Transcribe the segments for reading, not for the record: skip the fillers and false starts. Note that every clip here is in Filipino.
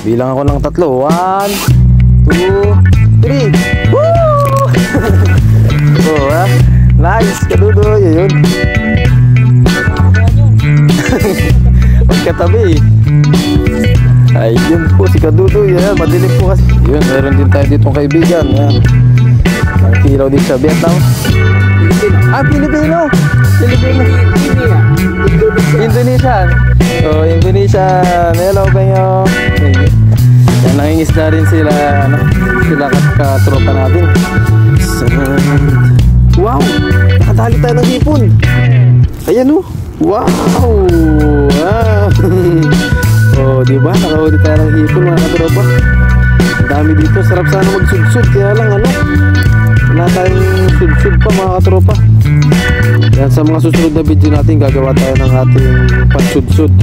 Bilang ako ng 3. 1, 2, 3. Woo! Oh, ha? Nice, Kadudoy. Ayun. Magkatabi. Ayun po si Kadudoy. Ayan, madilim po kasi. Yun, meron din tayo ditong kaibigan. Ayan. Ang kilaw din sa Vietnam. Pilipino. Pilipino. Indonesian. Oh, Indonesian. Hello kayo. Yan, nangingisda rin sila, sila katropa natin. Wow! Nakadali tayo ng hipon. Ayan oh. Wow! Oh, di ba? Nakahuli tayo ng hipon, mga katropa. Ang dami dito. Sarap sana magsudsud. Kaya lang wala tayong sudsud pa, mga katropa. Yan, sa mga susunod na video natin gagawa tayo ng ating pansudsud.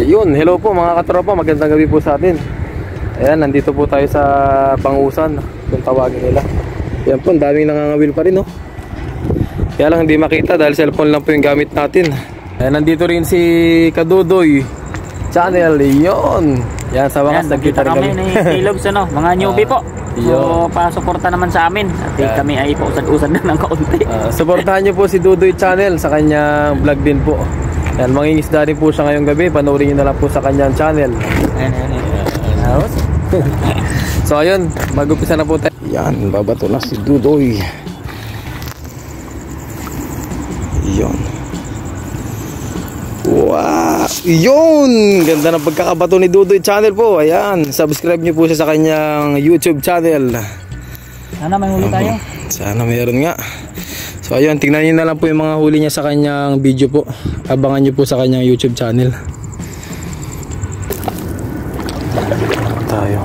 Ayun, hello po mga katropa, magandang gabi po sa atin. Ayan, nandito po tayo sa Bangusan, kung tawagin nila. Yan po, daming nangangawil pa rin, no? Kaya lang hindi makita dahil cellphone lang po yung gamit natin. Ayan, nandito rin si Kadudoy Channel, yun. Yan, sa wakas nagkita rin kami. Ni Logs, mga newbie po. So, pasuporta naman sa amin. At kami ay pausad-usad na ng kaunti. Suportahan nyo po si Dudoy Channel sa kanyang vlog din po. Yan, mangingisda rin po siya ngayong gabi. Panoorin nyo na lang po sa kanyang channel. So ayun, mag-upisa na po tayo. Yan, babato na si Dudoy. Yun. Wow! Yun! Ganda ng pagkakabato ni Dudoy Channel po. Ayan, subscribe nyo po siya sa kanyang YouTube channel. Sana may huli tayo. Sana mayroon nga. So ayun, tingnan nyo na lang po yung mga huli niya sa kanyang video po. Abangan nyo po sa kanyang YouTube channel. Tayo.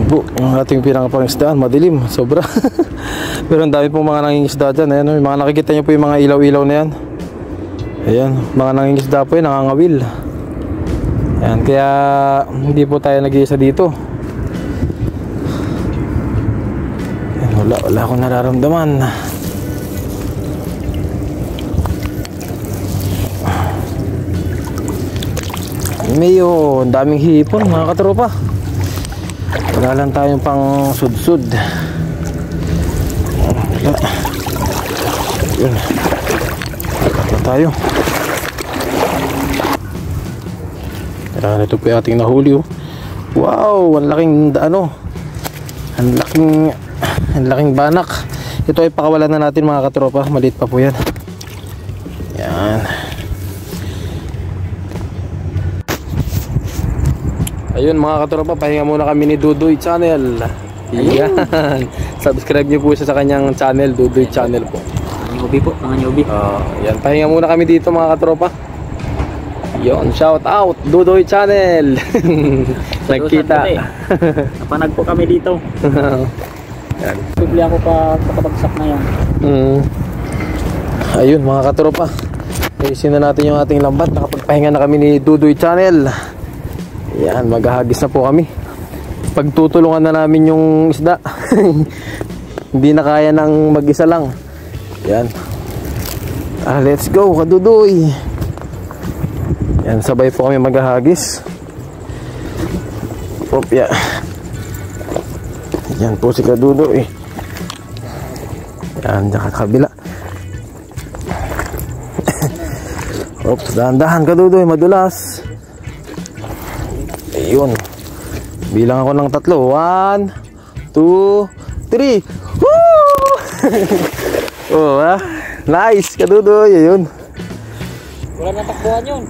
Po, ang ating pinakapangisdaan, madilim, sobra. Pero ang dami pong mga nangingisda dyan. Ayan, yung mga nakikita nyo po yung mga ilaw-ilaw na yan. Ayan, mga nangingisda po yun, nangangawil. Ayan, kaya hindi po tayo nag-iisa dito. Ayan, wala akong nararamdaman. Mayo, daming hipon mga katropa. Wala lang tayong pang sudsud. Yun. Wala tayo. Ito po yung ating nahuli. Wow, ang laking ang laking banak. Ito ay pakawalan na natin mga katropa. Maliit pa po yan. Yan. Ayun mga katropa, pahinga muna kami ni Dudoy Channel. Ayan. Subscribe nyo po siya sa kanyang channel, Dudoy Channel po. Newbie po, mga newbie. Yan, pahinga muna kami dito mga katropa. Yon, shout out Dudoy Channel. Nagkita. Napanag po kami dito. Yan. Bibili ako pa kapagsak na yan. Ayun mga katropa, ayusin na natin yung ating lambat. Nakapagpahinga na kami ni Dudoy Channel. Yan, maghahagis na po kami. Pagtutulungan na namin yung isda. Hindi na kaya ng mag-isa lang. Yan. Let's go, Kadudoy. Yan, sabay po kami maghahagis. Yeah. Yan po si Kadudoy. Yan, dyan kabila. Dahan-dahan Kadudoy, madulas. Ayun. Bilang ako ng 3. 1, 2, 3. Woo! Oh, ha? Nice, Kadudoy. Ayun. Wala nang takbuhan yun.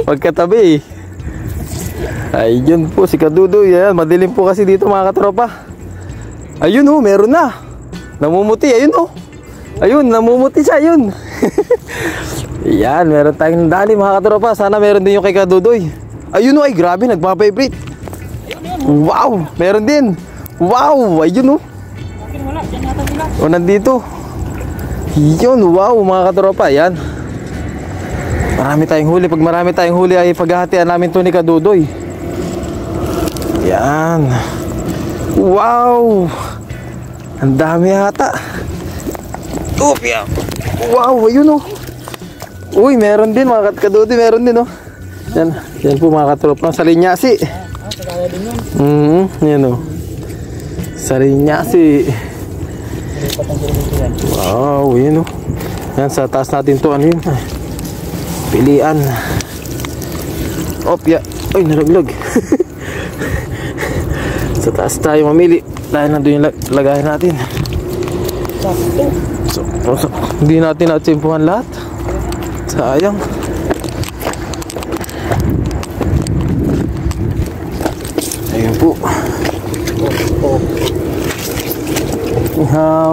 Magkatabi. Ayun po si Kadudoy. Ayan, madilim po kasi dito mga katropa. Ayun oh, meron na. Namumuti, ayun oh. Ayun, namumuti siya, ayun. Yan, meron tayong dali mga katropa. Sana meron din yung kay Kadudoy. Ayun oh, ay grabe, nagpa-vibrate. Wow, meron din. Wow, ayun oh. O, nandito. Yun, wow mga katropa, yan. Marami tayong huli. Pag marami tayong huli ay paghahatian namin to ni Kadudoy. Yan. Wow. Ang dami yata. Upya. Wow, ayun oh. Uy, meron din mga Kadudoy, meron din oh. Yan, yan po mga katropa. Salinyasi. Yan oh. Salinyasi. Wow, yun oh. Yan, sa taas natin to, ano yun? Pilian. Opya. Ay, naraglag. Sa taas tayo mamili. Dahil nandun yung lagayan natin. So, hindi natin natsimpuhan lahat. Sayang. Ayun po. Ihaw.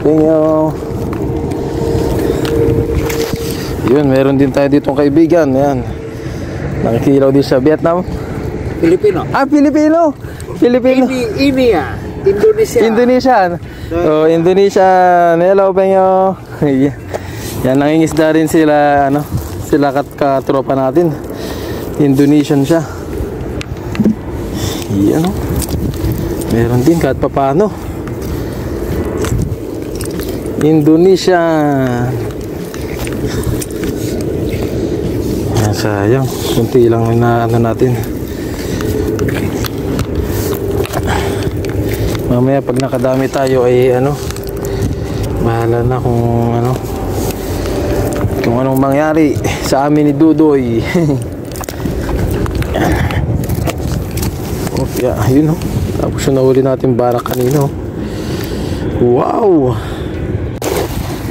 Ihaw. Yun, meron din tayo ditong kaibigan. Ayan. Nakikilaw din sa Vietnam. Pilipino. Ah, Pilipino. Pilipino. India. Indonesia. Indonesian. Oh, Indonesian. Hello, Penyo. Yan, nangingisda rin sila, ano, sila katropa natin. Indonesian siya. Yan, oh. Meron din kahit papano. Indonesia. Yan, sayang. Kunti lang na ano natin. Mamaya pag nakadami tayo ay ano, bahala na kung ano, kung anong mangyari sa amin ni Dudoy. Oh, yeah, yun oh. Tapos yung nahuli natin barak kanino. Wow.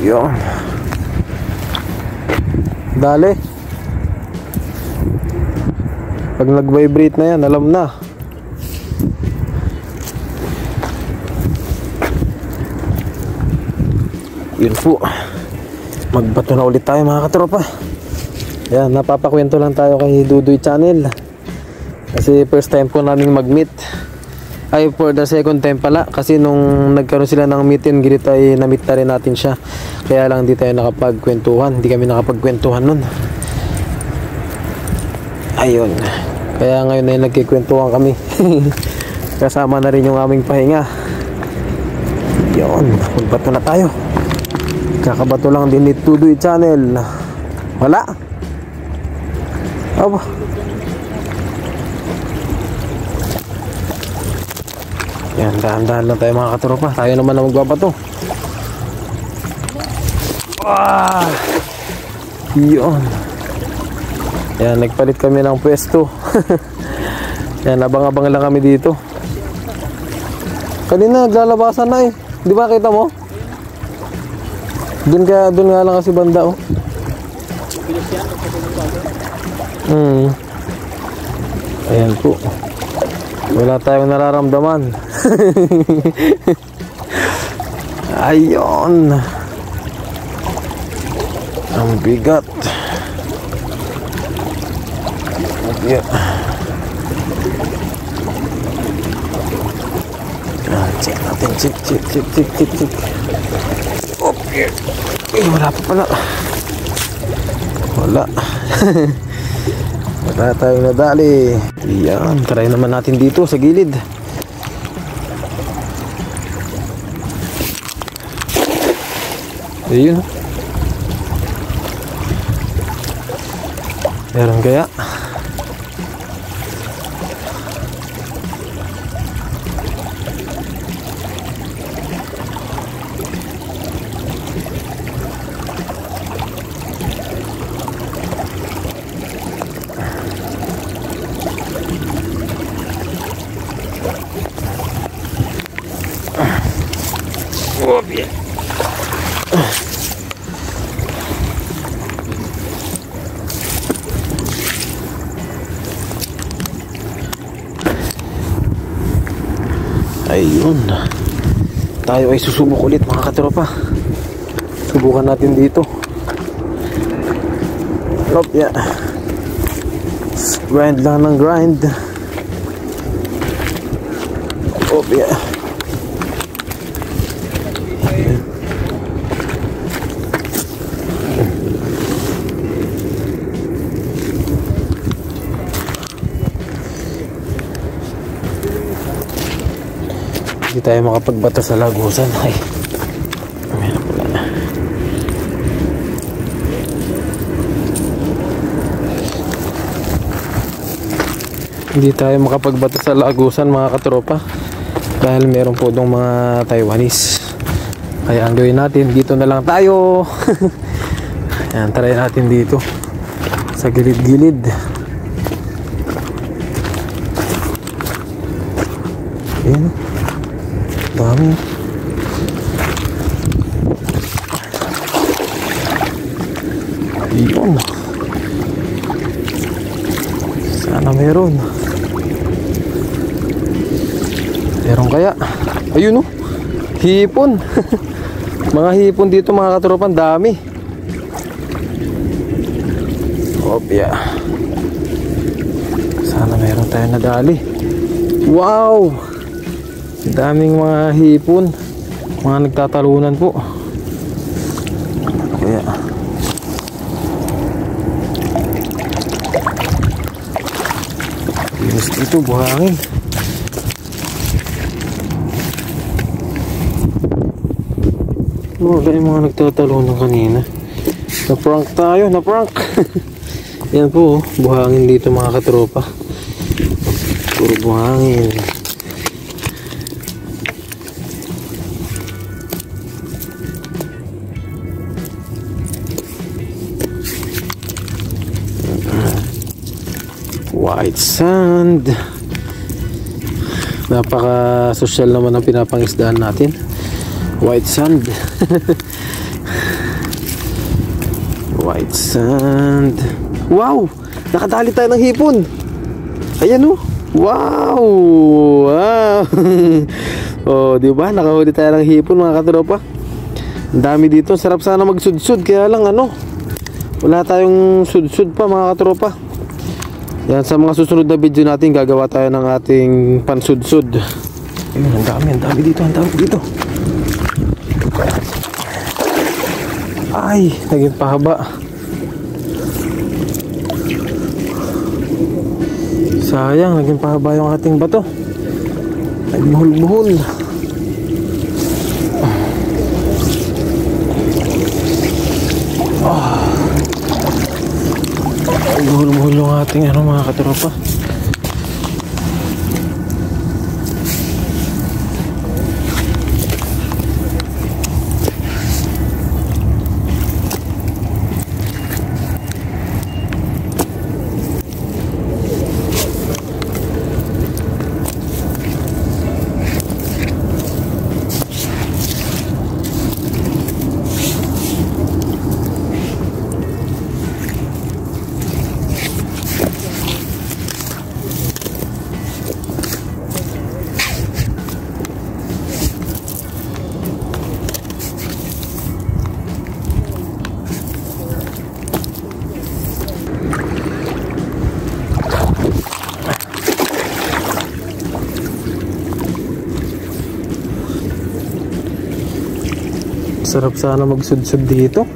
Yun. Dali. Pag nag-vibrate na yan, alam na. Yun po. Magbato na ulit tayo mga katropa. Yan, napapakwento lang tayo kay Dudoy Channel. Kasi first time po namin mag-meet. Ay, for the second time pala. Kasi nung nagkaroon sila ng meet and greet ay na-meet na rin natin siya. Kaya lang hindi tayo nakapagkwentuhan. Hindi kami nakapagkwentuhan nun. Ayun. Kaya ngayon ay nagkikwentuhan kami. Kasama na rin yung aming pahinga. Yun, magbato na tayo. Kakabato lang din ni Dudoy Channel. Wala. Aba. Yan, dahan-dahan lang tayo mga katropa. Tayo naman na magbabato. Ah! Yun. Yan, nagpalit kami ng pwesto. Yan, abang-abang lang kami dito. Kanina naglalabasan na eh. Di ba kita mo? Doon nga lang kasi banda oh. Ayan po. Wala tayong nararamdaman. Ayun. Ang bigat. Yeah. Check natin. Check. Okay. Wala pa pala. Wala. Wala tayong nadali. Yan, try naman natin dito sa gilid. Ayun. Meron kaya? Oh, yeah. Ayun. Tayo ay susubok ulit mga katropa. Subukan natin dito. Hop, yeah. Grind lang ng grind. Hop, yeah. Hindi tayo makapagbato sa lagusan. Ay, meron pala. Hindi tayo makapagbato sa lagusan mga katropa dahil meron po dong mga Taiwanese. Kaya ang gawin natin, dito na lang tayo. Ayan, try natin dito sa gilid-gilid. Ayan, dami. Ayun, sana meron kaya. Ayun, oh, hipon. Mga hipon dito mga katropa, dami. Opya, sana meron tayo nadali. Wow, daming mga hipon, mga nagtatalunan po. Kaya linis dito, buhangin. Wala yung mga nagtatalunan kanina. Na-prank tayo, na-prank. Yan po, buhangin dito mga katropa. Puro buhangin. White sand. Napaka-social naman ang pinapangisdaan natin. White sand. White sand. Wow! Nakadali tayo ng hipon. Ayan, oh. Wow! Wow! Oh, di ba? Nakahuli tayo ng hipon mga katropa. Ang dami dito. Sarap sana magsudsud. Kaya lang wala tayong sudsud pa mga katropa. Yan, sa mga susunod na video natin gagawa tayo ng ating pansudsud. Ayun, ang dami dito, ang dami dito. Ay, naging pahaba. Sayang, naging pahaba yung ating bato. Nagbuhol-buhol. Nagbuhol-buhol yung ating mga katropa. Sarap sana magsudsud dito.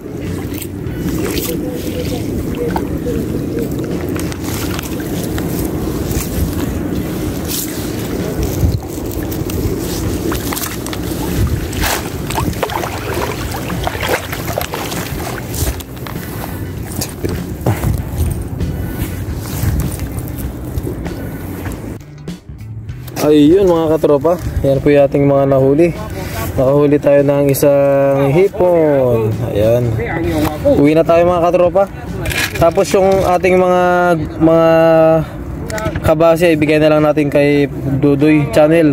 Ayun mga katropa, yan po yung ating mga nahuli. Nakahuli tayo ng isang hipon. Ayan. Uwi na tayo mga katropa. Tapos yung ating mga kabase ibigay na lang natin kay Dudoy Channel.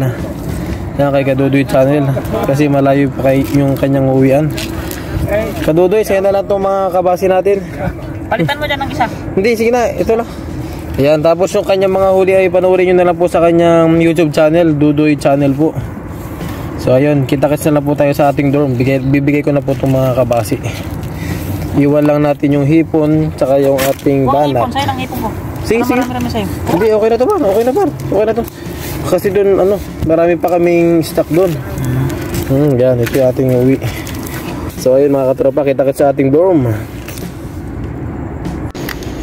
Yan, kay Kadudoy Channel. Kasi malayo pa kay yung kanyang uwian. Kadudoy, sa'yo na lang itong mga kabase natin. Palitan mo dyan ng isa. Hindi, sige na, ito na. Ayan, tapos yung kanyang mga huli ay panoorin nyo na lang po sa kanyang YouTube channel, Dudoy Channel po. So ayun, kita-kits na lang po tayo sa ating dorm. Bibigay ko na po itong mga kabasi. Iwan lang natin yung hipon, tsaka yung ating banak. Hipon, sa'yo lang hipon ko. Sige. Marami sa'yo. Hindi, okay na to ba? Okay na to. Kasi doon, marami pa kaming stock doon. Yan, ito yung ating uwi. So ayun mga katropa, kita-kits sa ating dorm.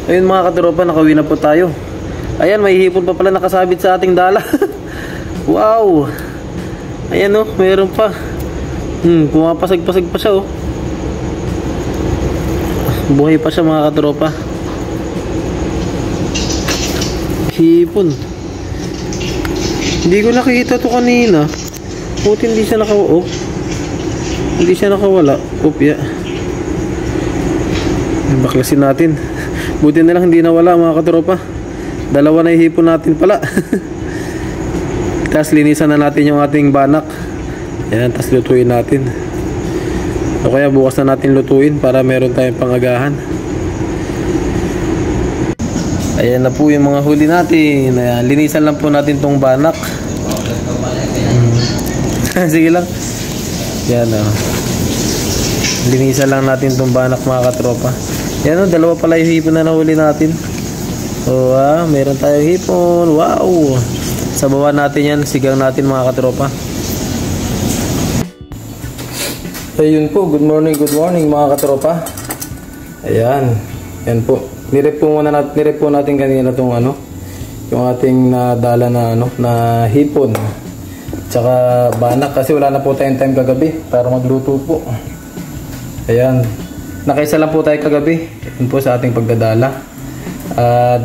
Ayun mga katropa, nakauwi na po tayo. Ayan, may hipon pa pala nakasabit sa ating dala. Wow! Ayan mayroon pa. Pumapasag-pasag pa siya Buhay pa siya mga katropa. Hipon. Hindi ko nakikita to kanina. Buti hindi siya nakawala. Kopya. Baklasin natin. Buti na lang hindi nawala mga katropa. Dalawa na yung hipon natin pala. Tapos linisan na natin yung ating banak. Yan, tapos lutuin natin. O kaya bukas na natin lutuin para meron tayong pangagahan. Ayan na po yung mga huli natin. Ayan, linisan lang po natin tong banak. Sige lang. Yan linisan lang natin tong banak mga katropa. Yan dalawa pala yung hipon na nahuli natin. So meron tayong hipon. Wow! Sa baba natin yan, sigang natin mga katropa. Ayun po, good morning mga katropa. Ayan, yan po. Nirep po natin kanina tong yung ating nadala na hipon. Tsaka banak kasi wala na po tayong time kagabi para magluto po. Ayan, nakaisa lang po tayo kagabi. Yun po sa ating pagdadala.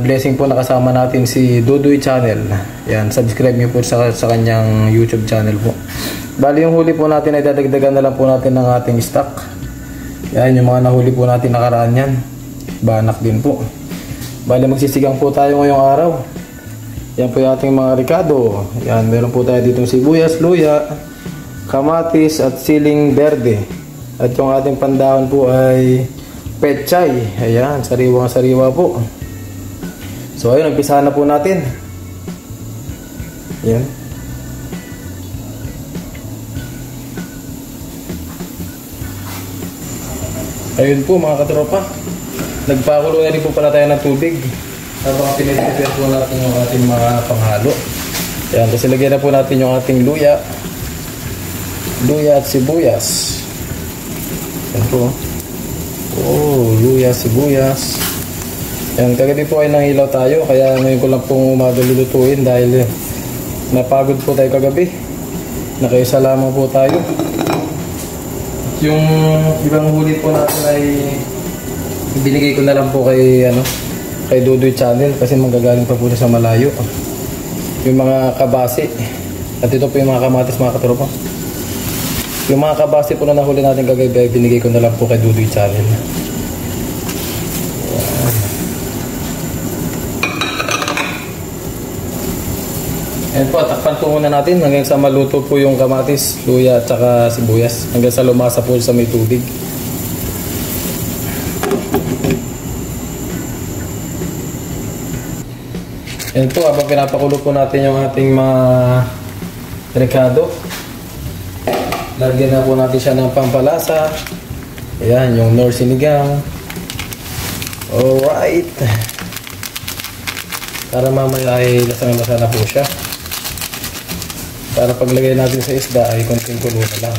Blessing po nakasama natin si Dudoy Channel. Yan, subscribe niyo po sa kanyang YouTube channel po. Bali yung huli po natin ay dadagdagan na lang po natin ng ating stock. Yan yung mga nahuli po natin nakaraan yan. Banak din po. Bali magsisigang po tayo ngayong araw. Yan po yung ating mga ricado. Yan, meron po tayo ditong sibuyas, luya, kamatis at siling berde. At yung ating pandahon po ay pechay. Ayan, sariwa po. So ayun, umpisahan na po natin. Yan. Ayun po mga katropa. Nagpakulo na rin po pala tayo ng tubig. Habang pinag-prepare po natin yung ating mga panghalo. Yan, kasi lagyan na po natin yung ating luya. Luya at sibuyas. Yan po. Luya, sibuyas. Yan, kagabi po ay nangilaw tayo. Kaya ngayon ko lang pong umaga lulutuin dahil napagod po tayo kagabi. Nakaisa lamang po tayo. Yung ibang huli po natin ay binigay ko na lang po kay Dudoy Channel kasi manggagaling pa po sa malayo. Yung mga kabasi. At ito po yung mga kamatis mga katropa. Yung mga kabasi po na nahuli natin kagabi ay binigay ko na lang po kay Dudoy Channel. Ayan po, takpan po muna natin hanggang sa maluto po yung kamatis, luya at saka sibuyas. Hanggang sa lumasa po sa may tubig. Ayan po, habang pinapakulo po natin yung ating mga ricado. Lagyan na po natin siya ng pampalasa. Ayan, yung Knorr sinigang. Alright. Para mamaya ay lasang-lasa na po siya. Para paglagay natin sa isda ay konting kulo na lang.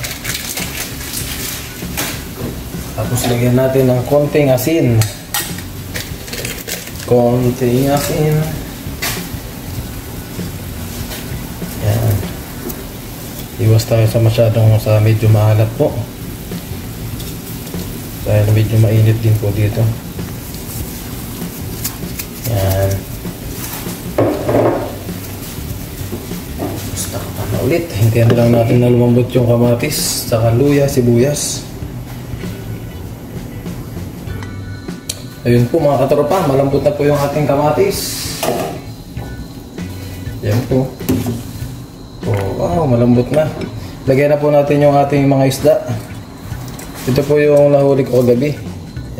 Tapos lagyan natin ng konting asin. Konting asin. Yan. Iwas tayo sa sa medyo maalat po. Dahil medyo mainit din po dito. Yan. Ulit, hintayin lang natin na lumambot yung kamatis saka luya, sibuyas. Ayun po mga katropa, malambot na po yung ating kamatis. Yan po. Wow, malambot na. Lagyan na po natin yung ating mga isda. Ito po yung nahuli ko kagabi.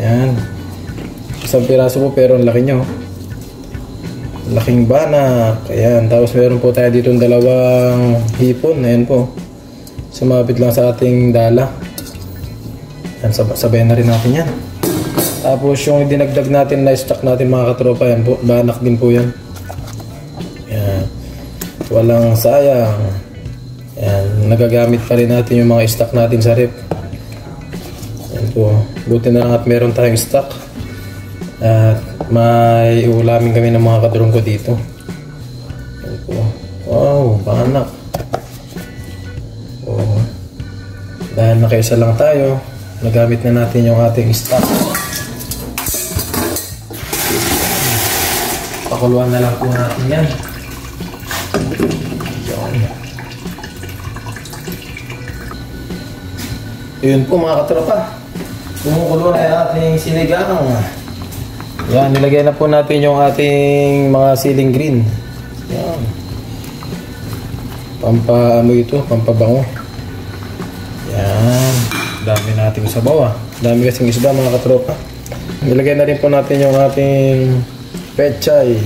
Yan. Isang piraso po pero ang laki nyo. Laking banak. Ayan. Tapos meron po tayo dito dalawang hipon. Ayan po. sumabit lang sa ating dala. Yan, sabay na rin natin yan. Tapos yung dinagdag natin na stock natin mga katropa, yan po, banak din po yan. Yan. Walang sayang. Yan, nagagamit pa rin natin yung mga stock natin sa rep. Yan po, buti na lang at meron tayong stock. At may ulamin kami ng mga kadrong ko dito. Yan po. Wow, banak. Oh. Dahil nakaisa lang tayo, nagamit na natin yung ating stock. Pakuluan na lang po natin yan. Yun po mga katropa, kumukulo na yung ating sinigang. Yan, nilagay na po natin yung ating mga siling green. Yan, pampaamoy ito, pampabango. Yan, dami nating sabaw, dami kasing isda mga katropa. Nilagay na rin po natin yung ating pechay.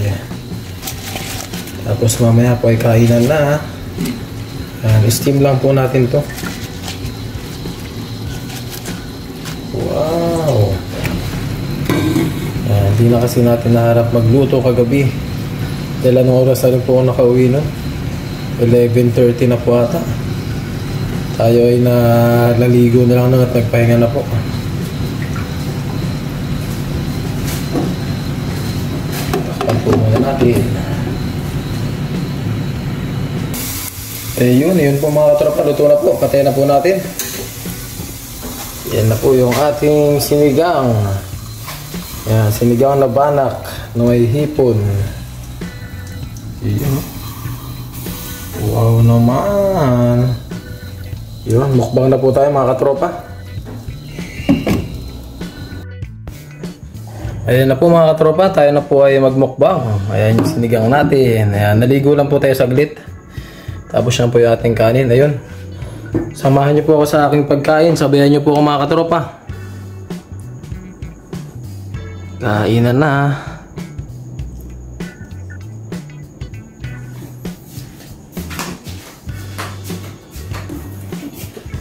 Tapos mamaya po ay kainan na. Yan, steam lang po natin to. Wow! Hindi na kasi natin naharap magluto kagabi. Dahil anong oras na rin po ako nakauwi nun? 11:30 na po ata. Tayo ay naligo na lang at nagpahinga na po. Takpan po muna natin. Yun po mga katropa. Luto na po. Patayin na po natin. Yan na po yung ating sinigang. Yan, sinigang na banak na may hipon. Yan. Wow naman. Yun, mukbang na po tayo mga katropa. Ayan na po mga katropa, tayo na po ay magmukbang. Ayan yung sinigang natin. Ayan, naligo lang po tayo saglit. Tapos yan po yung ating kanin. Ayun. Samahan niyo po ako sa aking pagkain. Sabayan niyo po ako mga katropa. Kainan na.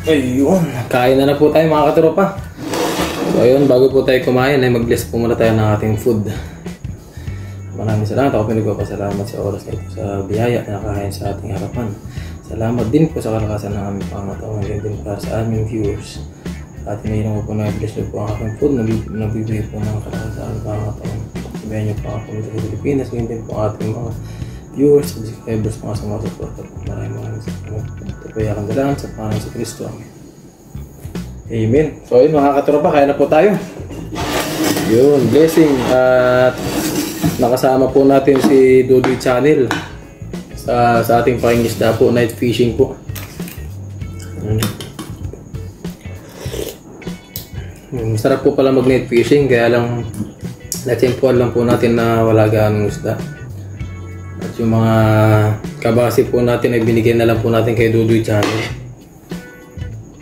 Ayun. Kain na po tayo mga katropa. So ayun, bago po tayo kumain ay mag-bless po muna tayo ng ating food. Maraming salamat. Ako pinagpapasalamat sa oras na ito sa biyaya na nakahain sa ating harapan. Salamat din po sa kalakasan ng aming pangatawan. Ganyan din para sa aming viewers. At hinihilang ko po na i-bless nyo po ang aking food. Nabibigay po ng kalakasan sa aming pangatawan. Sabihan nyo po ang community sa Pilipinas. Ganyan din po ang ating mga viewers, subscribers, mga sumasuport. Maraming salamat. Ito po yung kandalaan sa pangalan sa Kristo. Amen. Amen. So ayun mga katropa, kaya na po tayo. Yun, blessing. At nakasama po natin si Dudoy Channel sa ating pangingisda po, night fishing po. Masarap po pala mag night fishing, kaya lang natimpuan lang po natin na wala gaanong isda. At yung mga kabasi po natin ay binigyan na lang po natin kay Dudoy Channel.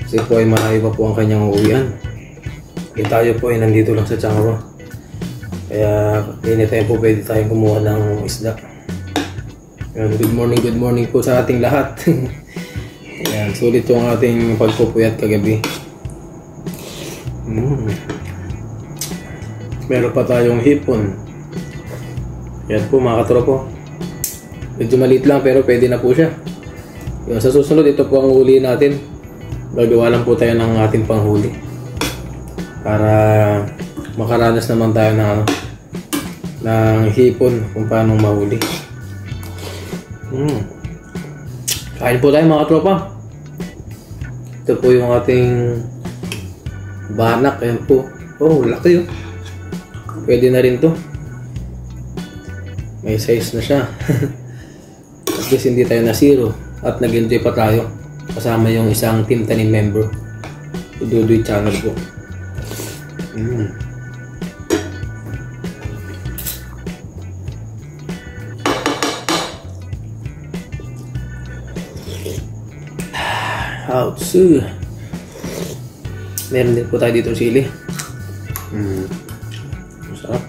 Kasi po ay marami pa po ang kanyang uwian. Kaya tayo po ay nandito lang sa Changwa. Kaya anytime po pwede tayong kumuha ng isda. Good morning po sa ating lahat. Ayan, sulit yung ating pagpupuyat kagabi. Meron pa tayong hipon. Yan po mga katropo. Medyo maliit lang pero pwede na po siya. Yung sa susunod, ito po ang huli natin. Gagawa lang po tayo ng ating panghuli. Para makaranas naman tayo ng hipon kung paano mahuli. Kain po tayo mga katropa. Ito po yung ating banak. Ayan po. Oh, laki oh. Pwede na rin to. May size na siya. At least hindi tayo na zero. At nag-enjoy pa tayo. Kasama yung isang team tanim member. Dudoy Channel po. Ouch. Meron din po tayo dito sili. Masarap.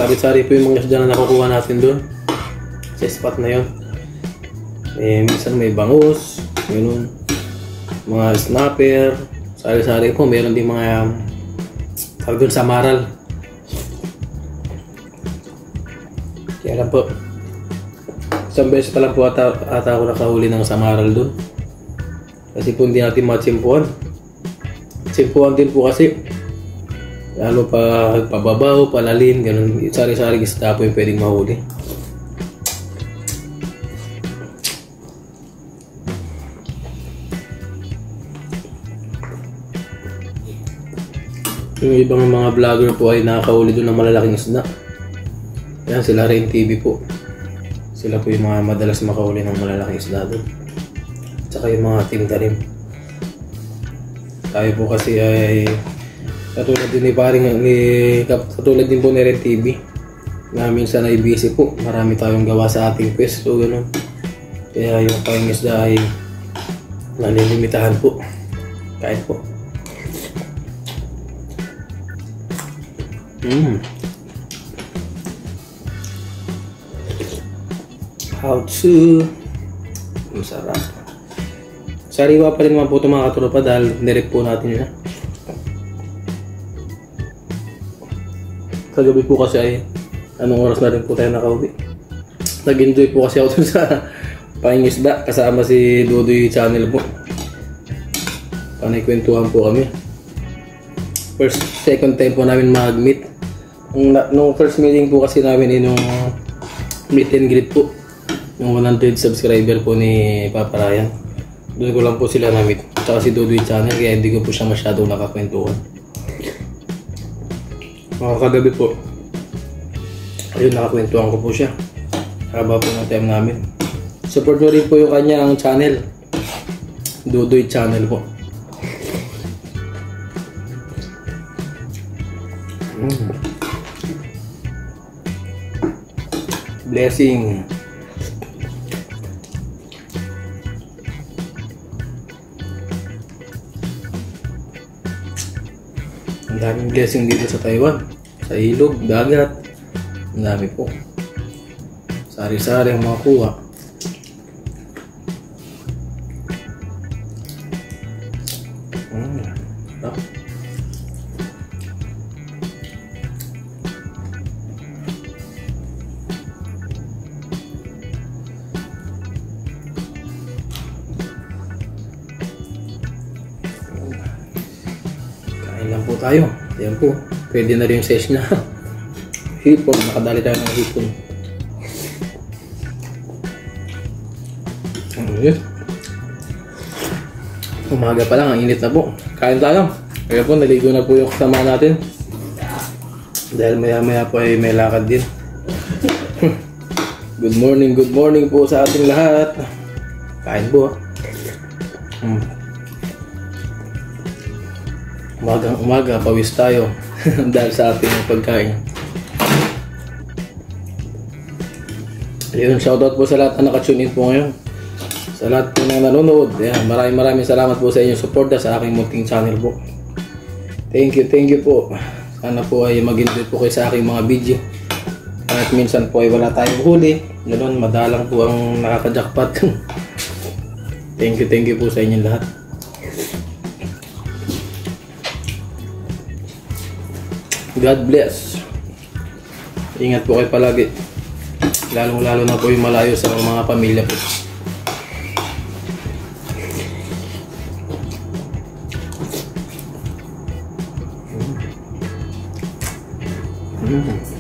Sari-sari po yung mga isda na nakukuha natin doon sa spot na yun. Minsan may bangus, ganun, mga snapper, sari-sari po. Meron din mga tawag doon, samaral. Kaya lang po, isang beses pa lang po ata ako nakahuli ng samaral doon. Kasi po hindi natin matsimpuan. Simpuan din po kasi. Lalo pa pababaw, palalim, ganun. Sari-sari isda po yung pwedeng mahuli. Yung ibang mga vlogger po ay nakakahuli doon ng malalaking isda. Yan, sila Rain TV po. Sila po yung mga madalas makahuli ng malalaking isda doon. Tsaka yung mga Team Tarim. Tayo po kasi ay katulad din katulad din po ni Rain TV na minsan ay busy po. Marami tayong gawa sa ating pwesto, gano'n. Kaya yung pangingisda ay nalilimitahan po. Kahit po. How to masarap. Sariwa pa rin naman po ito mga katropa dahil nirip po natin na. Kagabi po kasi ay anong oras na rin po tayo nakauwi. Nag-enjoy po kasi ako sa pangingisda kasama si Dudoy Channel po. Panay-kwentuhan po kami. Second time po namin mag-meet. Nung first meeting po kasi namin nung meet and greet po. Yung 100 subscriber po ni Papa Ryan. Doon ko lang po sila na-meet. Tsaka si Dudoy Channel kaya hindi ko po siya masyadong nakakwentuhan. Kagabi po, ayun, nakakwentuhan ko po siya. Haba po ng time namin. Support nyo rin po yung kanyang channel, Dudoy Channel po. Blessing. Ang daming blessing dito sa Taiwan. Sa ilog, dagat. Ang dami po. Sari-sari ang mga kuha. Kain lang po tayo. Ayan po. Pwede na rin yung sesh na. Hipon. Nakadali tayo ng hipon. Ayan. Umaga pa lang. Ang init na po. Kain tayo. Kaya po, naligo na po yung kasama natin. Dahil maya-maya po ay may lakad din. Good morning po sa ating lahat. Kain po. Umaga, pawis tayo. Dahil sa ating pagkain. Ayun, shoutout po sa lahat na nakatune in po ngayon. Sa lahat po na nanonood. Ayan, maraming salamat po sa inyong suporta sa aking munting channel po. Thank you po. Sana po ay mag-enjoy po kayo sa aking mga video. Kahit minsan po ay wala tayong huli. Ganoon, madalang po ang nakaka-jackpot. Thank you po sa inyong lahat. God bless. Ingat po kayo palagi. Lalong-lalo na po yung malayo sa mga pamilya po. Mm-hmm.